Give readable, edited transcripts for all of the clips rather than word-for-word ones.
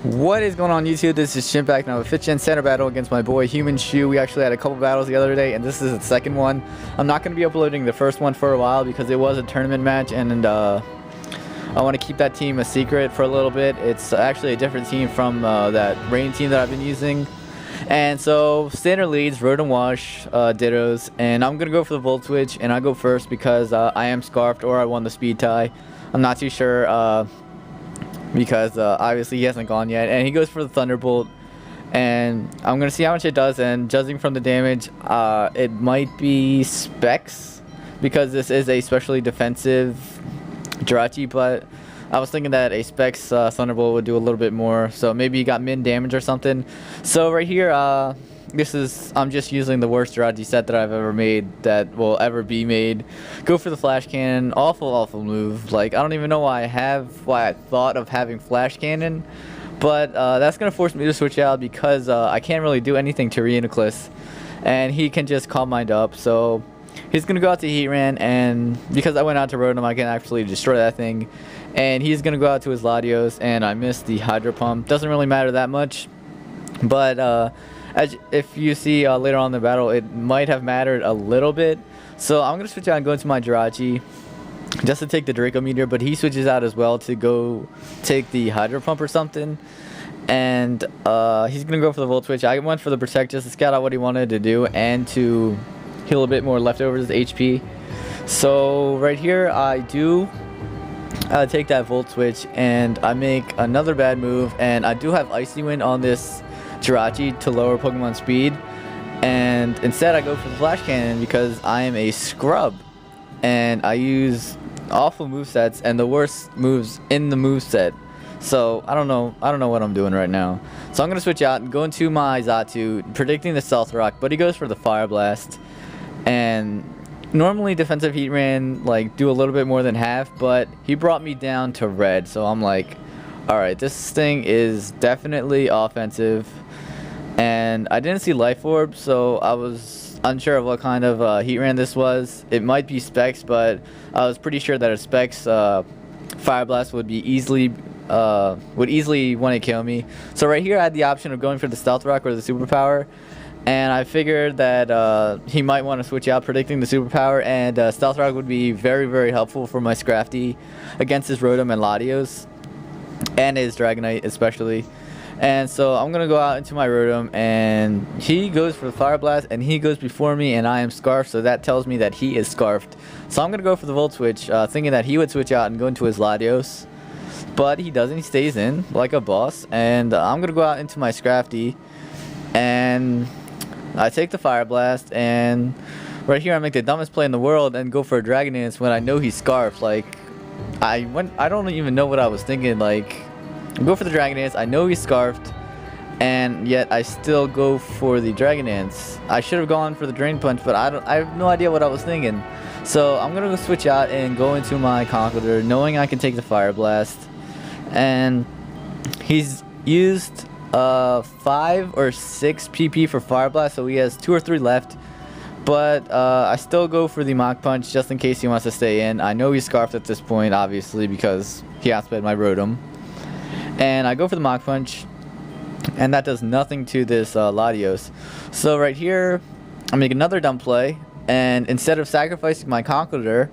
What is going on YouTube? This is Chimpact and I have a 5th gen center battle against my boy Human Shoe. We actually had a couple battles the other day and this is the second one. I'm not going to be uploading the first one for a while because it was a tournament match and I want to keep that team a secret for a little bit. It's actually a different team from that rain team that I've been using. And so standard leads, Rotom Wash, Dittos, and I'm going to go for the Volt Switch and I go first because I am Scarfed or I won the speed tie. I'm not too sure. Because obviously he hasn't gone yet, and he goes for the Thunderbolt, and I'm gonna see how much it does, and judging from the damage, it might be Specs because this is a specially defensive Jirachi, but I was thinking that a Specs Thunderbolt would do a little bit more, so maybe he got min damage or something. So right here, I'm just using the worst Jirachi set that I've ever made, that will ever be made. Go for the Flash Cannon. Awful move. Like, I don't even know why I thought of having Flash Cannon, but that's gonna force me to switch out because I can't really do anything to Reuniclus, and he can just Calm Mind up. So he's gonna go out to Heatran, and because I went out to Rotom, I can actually destroy that thing. And he's gonna go out to his Latios, and I missed the Hydro Pump. Doesn't really matter that much, but if you see later on in the battle, it might have mattered a little bit. So I'm going to switch out and go into my Jirachi just to take the Draco Meteor, but he switches out as well to go take the Hydro Pump or something. And he's going to go for the Volt Switch. I went for the Protect just to scout out what he wanted to do and to heal a bit more leftovers HP. So right here I do take that Volt Switch and I make another bad move, and I do have Icy Wind on this Jirachi to lower Pokemon speed, and instead I go for the Flash Cannon because I am a scrub and I use awful movesets and the worst moves in the moveset. So I don't know what I'm doing right now. So I'm gonna switch out and go into my Xatu, predicting the Stealth Rock, but he goes for the Fire Blast. And normally defensive Heatran like do a little bit more than half, but he brought me down to red, so I'm like, alright, this thing is definitely offensive. And I didn't see Life Orb, so I was unsure of what kind of Heatran this was. It might be Specs, but I was pretty sure that a Specs Fire Blast would easily want to kill me. So right here I had the option of going for the Stealth Rock or the Superpower, and I figured that he might want to switch out, predicting the Superpower, and Stealth Rock would be very helpful for my Scrafty against his Rotom and Latios, and his Dragonite especially. And so I'm gonna go out into my Rotom, and he goes for the Fire Blast, and he goes before me, and I am Scarfed, so that tells me that he is Scarfed. So I'm gonna go for the Volt Switch, thinking that he would switch out and go into his Latios, but he doesn't. He stays in like a boss, and I'm gonna go out into my Scrafty, and I take the Fire Blast, and right here I make the dumbest play in the world and go for a Dragon Dance when I know he's Scarfed. Like, I don't even know what I was thinking. Like, go for the Dragon Dance, I know he's Scarfed, and yet I still go for the Dragon Dance. I should have gone for the Drain Punch, but I have no idea what I was thinking. So I'm gonna go switch out and go into my Conkeldurr, knowing I can take the Fire Blast. And he's used 5 or 6 PP for Fire Blast, so he has 2 or 3 left. But I still go for the Mach Punch just in case he wants to stay in. I know he's Scarfed at this point, obviously, because he outsped my Rotom. And I go for the Mach Punch, and that does nothing to this Latios. So right here, I make another dumb play, and instead of sacrificing my Conkeldurr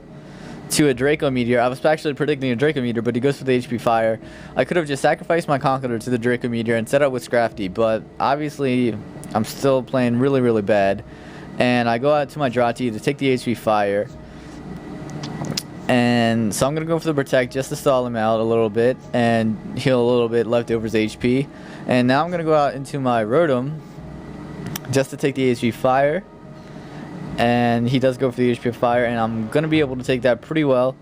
to a Draco Meteor, I was actually predicting a Draco Meteor, but he goes for the HP Fire. I could have just sacrificed my Conkeldurr to the Draco Meteor and set up with Scrafty, but obviously I'm still playing really bad. And I go out to my Jirachi to take the HP Fire. And so I'm going to go for the Protect just to stall him out a little bit and heal a little bit leftovers HP. And now I'm going to go out into my Rotom just to take the HP Fire. And he does go for the HP Fire, and I'm going to be able to take that pretty well.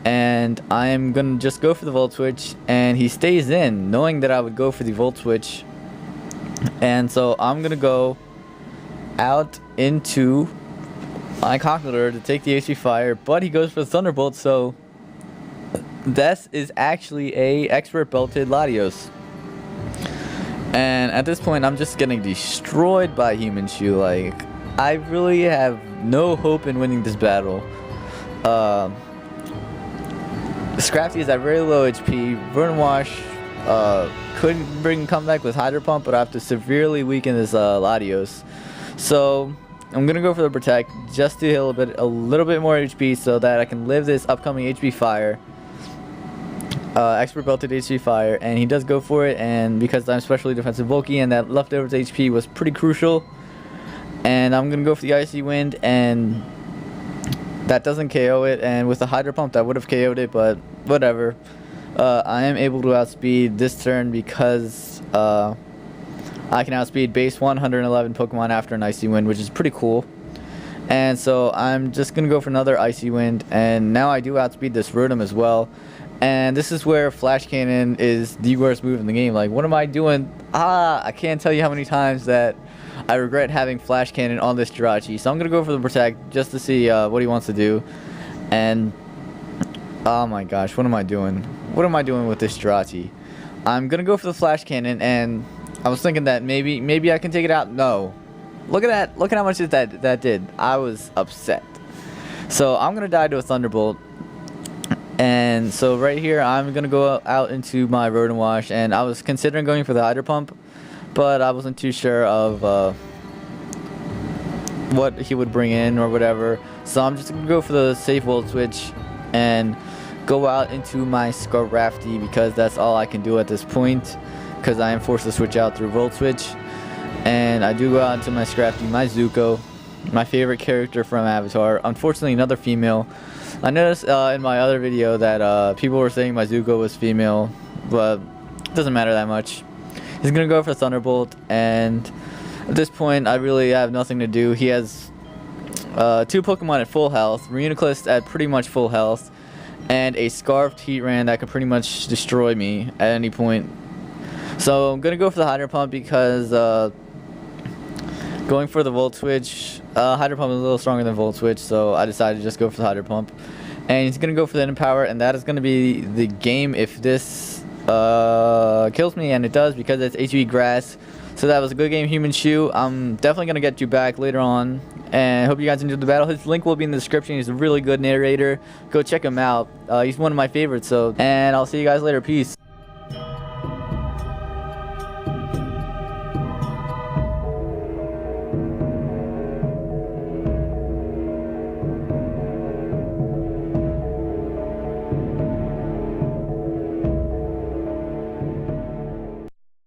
And I'm going to just go for the Volt Switch, and he stays in, knowing that I would go for the Volt Switch. And so I'm going to go out into my Conkeldurr to take the HP Fire, but he goes for the Thunderbolt, so this is actually a Expert Belted Latios. And at this point, I'm just getting destroyed by Human Shoe. Like, I really have no hope in winning this battle. Scrafty is at very low HP. Rotom Wash Could bring comeback with Hydro Pump, but I have to severely weaken this Latios. So I'm gonna go for the Protect just to heal a little bit more HP so that I can live this upcoming HP Fire. Expert belted HP Fire, and he does go for it, and because I'm specially defensive bulky and that leftovers HP was pretty crucial, and I'm gonna go for the Icy Wind, and that doesn't KO it, and with the Hydro Pump that would have KO'd it, but whatever. I am able to outspeed this turn because I can outspeed base 111 Pokemon after an Icy Wind, which is pretty cool. And so I'm just gonna go for another Icy Wind, and now I do outspeed this Rotom as well. And this is where Flash Cannon is the worst move in the game. Like, what am I doing? I can't tell you how many times that I regret having Flash Cannon on this Jirachi. So I'm going to go for the Protect just to see what he wants to do. And, oh my gosh, what am I doing? What am I doing with this Jirachi? I'm going to go for the Flash Cannon, and I was thinking that maybe I can take it out. No. Look at that. Look at how much that did. I was upset. So I'm going to die to a Thunderbolt. And so right here, I'm going to go out into my Rotom Wash, and I was considering going for the Hydro Pump, but I wasn't too sure of what he would bring in or whatever. So I'm just going to go for the safe Volt Switch and go out into my Scarafty because that's all I can do at this point, because I am forced to switch out through Volt Switch. And I do go out into my Scarafty, my Zuko, my favorite character from Avatar. Unfortunately, another female. I noticed in my other video that people were saying my Zuko was female, but it doesn't matter that much. He's going to go for Thunderbolt, and at this point I really have nothing to do. He has 2 Pokemon at full health, Reuniclus at pretty much full health, and a Scarfed Heatran that can pretty much destroy me at any point. So I'm going to go for the Hydro Pump because going for the Volt Switch, Hydro Pump is a little stronger than Volt Switch, so I decided to just go for the Hydro Pump. And he's going to go for the Empower, and that is going to be the game if this kills me, and it does because it's HV Grass. So that was a good game, Human Shoe. I'm definitely going to get you back later on, and hope you guys enjoyed the battle. His link will be in the description. He's a really good narrator. Go check him out. He's one of my favorites, and I'll see you guys later. Peace.